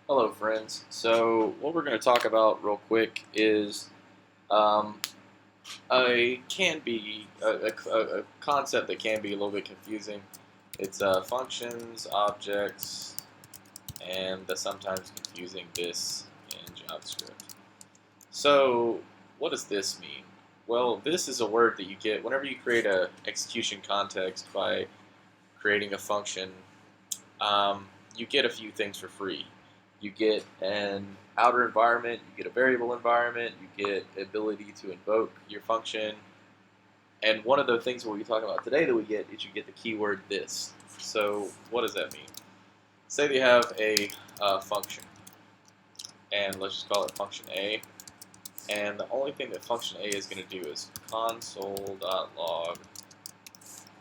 Hello, friends. So, what we're going to talk about real quick is um, a concept that can be a little bit confusing. It's functions, objects, and the sometimes confusing this in JavaScript. So, what does this mean? Well, this is a word that you get whenever you create a execution context by creating a function. You get a few things for free. You get an outer environment, you get a variable environment, you get the ability to invoke your function, and one of the things we'll be talking about today that we get is you get the keyword this. So what does that mean? Say they have a function, and let's just call it function A, and the only thing that function A is going to do is console.log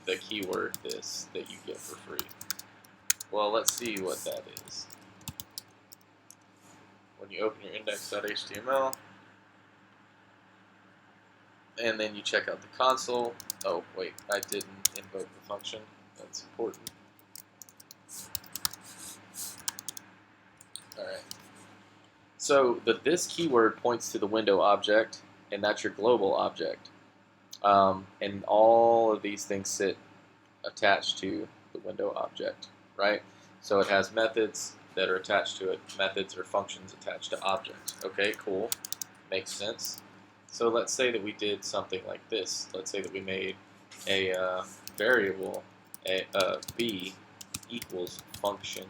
the keyword this that you get for free. Well, let's see what that is. When you open your index.html, and then you check out the console. Oh, wait, I didn't invoke the function. That's important. All right. So this keyword points to the window object, and that's your global object. And all of these things sit attached to the window object, right? So it has methods that are attached to it. Methods or functions attached to objects. Okay, cool. Makes sense. So let's say that we did something like this. Let's say that we made a variable b equals function,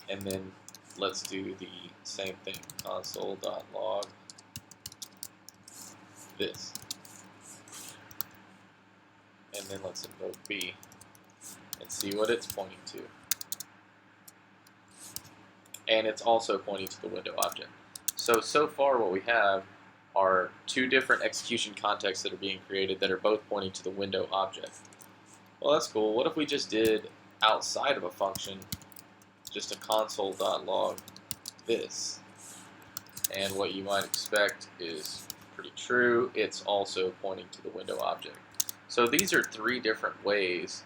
and then let's do the same thing, console.log this, and then let's invoke b and see what it's pointing to. And it's also pointing to the window object. So far what we have are two different execution contexts that are being created that are both pointing to the window object. Well, that's cool. What if we just did outside of a function, just a console.log this? And what you might expect is pretty true. It's also pointing to the window object. So these are three different ways.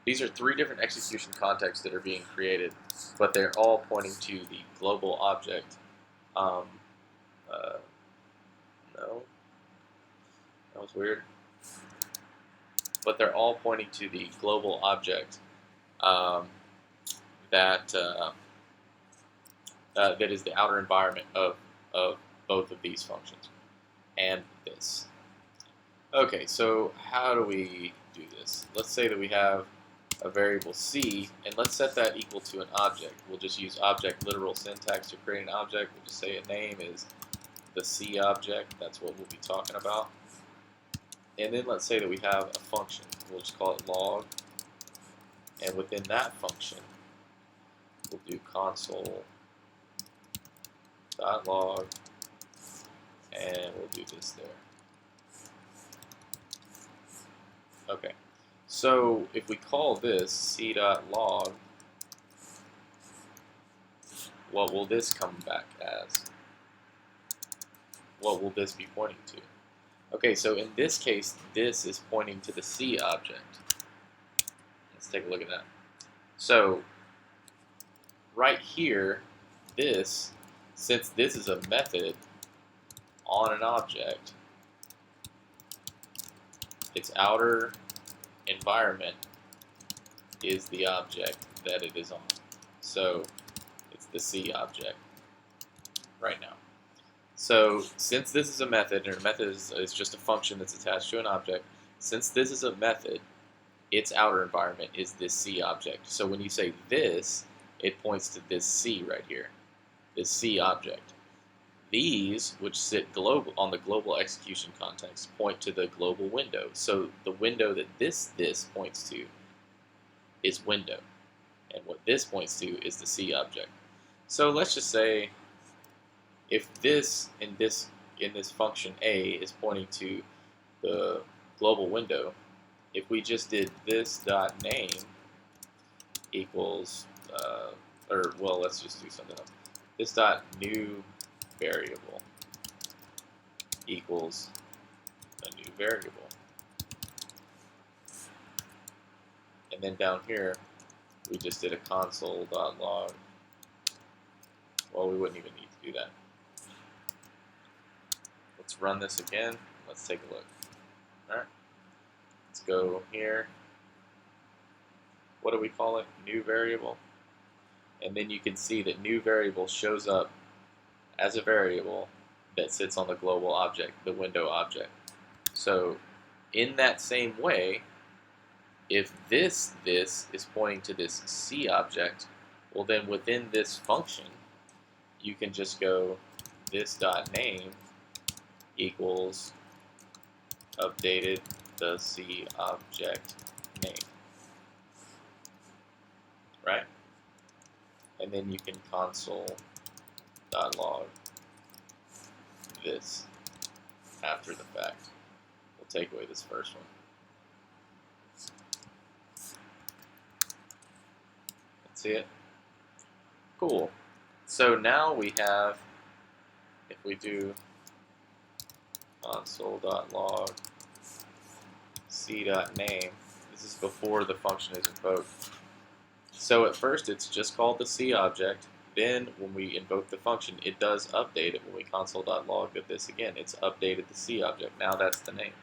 These are three different execution contexts that are being created, but they're all pointing to the global object. Um, no, that was weird. But they're all pointing to the global object that that is the outer environment of both of these functions and this. Okay, so how do we do this? Let's say that we have a variable c, and let's set that equal to an object. We'll just use object literal syntax to create an object. We'll just say a name is the c object. That's what we'll be talking about. And then let's say that we have a function. We'll just call it log. And within that function, we'll do console.log, and we'll do this there. Okay, so if we call this c.log, what will this come back as? What will this be pointing to? Okay, so in this case, this is pointing to the C object. Let's take a look at that. So right here, this, since this is a method on an object, its outer environment is the object that it is on. So it's the C object right now. So since this is a method, and a method is just a function that's attached to an object, since this is a method, its outer environment is this C object. So when you say this, it points to this C right here, this C object. These, which sit global on the global execution context, point to the global window. So the window that this points to is window, and what this points to is the C object. So let's just say if this in this function A is pointing to the global window, if we just did this dot name equals, or well, let's just do something else. This dot new variable equals a new variable, and then down here we just did a console.log Well, we wouldn't even need to do that. Let's run this again. Let's take a look. All right. Let's go here. What do we call it? New variable. And then you can see that new variable shows up as a variable that sits on the global object, the window object. So in that same way, if this is pointing to this C object, well then within this function, you can just go this.name equals updated the C object name, right? And then you can console.log this after the fact. We'll take away this first one. See it? Cool. So now we have, if we do console.log c.name, this is before the function is invoked. So at first it's just called the C object. Then when we invoke the function, it does update it when we console.log this again. It's updated the C object. Now that's the name.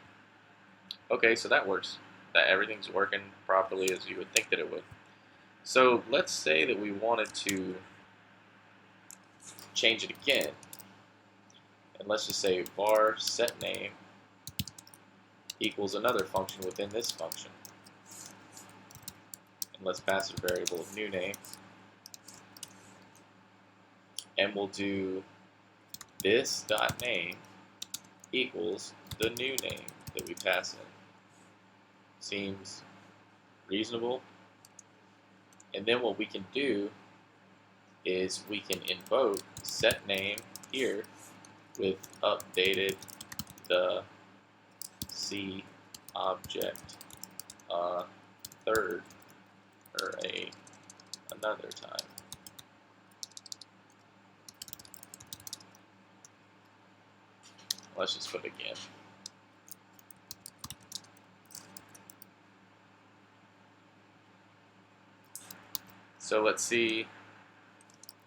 Okay, so that works. That everything's working properly as you would think that it would. So let's say that we wanted to change it again. And let's just say var setName equals another function within this function. And let's pass a variable of new name. And we'll do this.name equals the new name that we pass in. Seems reasonable. And then what we can do is we can invoke setName here with updated the C object third or another time. Let's just put it again. So let's see,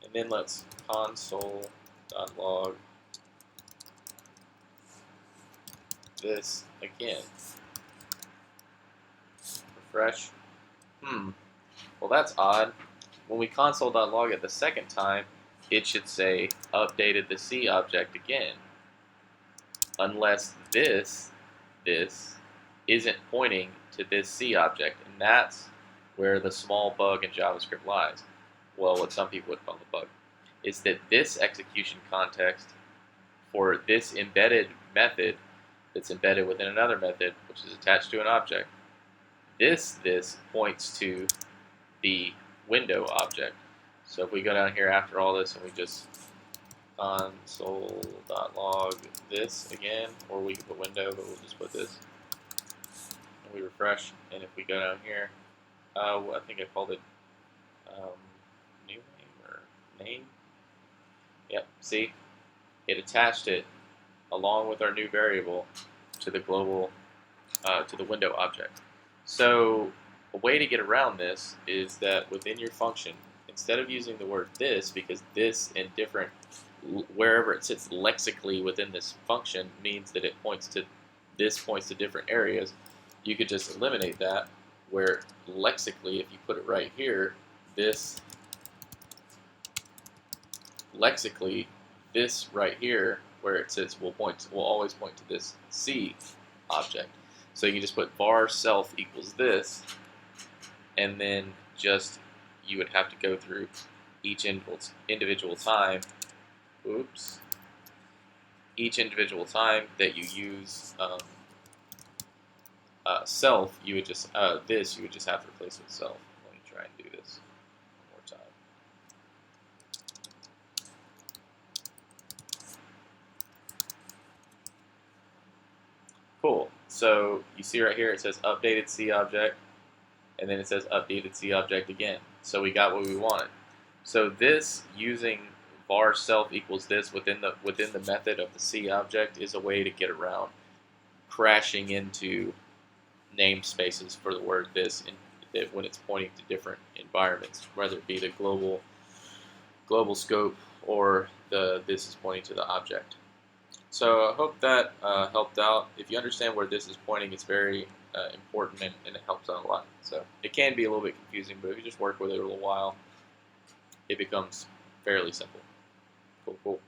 and then let's console.log this again. Refresh. Well, that's odd. When we console.log it the second time, it should say updated the C object again. Unless this isn't pointing to this C object, and that's where the small bug in JavaScript lies. Well, what some people would call a bug is that this execution context for this embedded method that's embedded within another method, which is attached to an object, this points to the window object. So if we go down here after all this and we just console.log this again, or we can put window, but we'll just put this, and we refresh, and if we go down here, I think I called it new name or name. Yep, see? It attached it along with our new variable to the global, to the window object. So a way to get around this is that within your function, instead of using the word this, because this in different, wherever it sits lexically within this function means that it points to, this points to different areas, you could just eliminate that, where lexically, if you put it right here, this, lexically, this right here, where it sits, will always point to this C object. So you just put var self equals this, and then just, you would have to go through each individual time, each individual time that you use self, you would just, you would just have to replace with self. Let me try and do this one more time. Cool. So you see right here it says updated C object, and then it says updated C object again. So we got what we wanted. So this, using var self equals this within the method of the C object, is a way to get around crashing into namespaces for the word this when it's pointing to different environments, whether it be the global scope or this is pointing to the object. So I hope that helped out. If you understand where this is pointing, it's very important and it helps out a lot. So it can be a little bit confusing, but if you just work with it a little while, it becomes fairly simple. Cool, cool.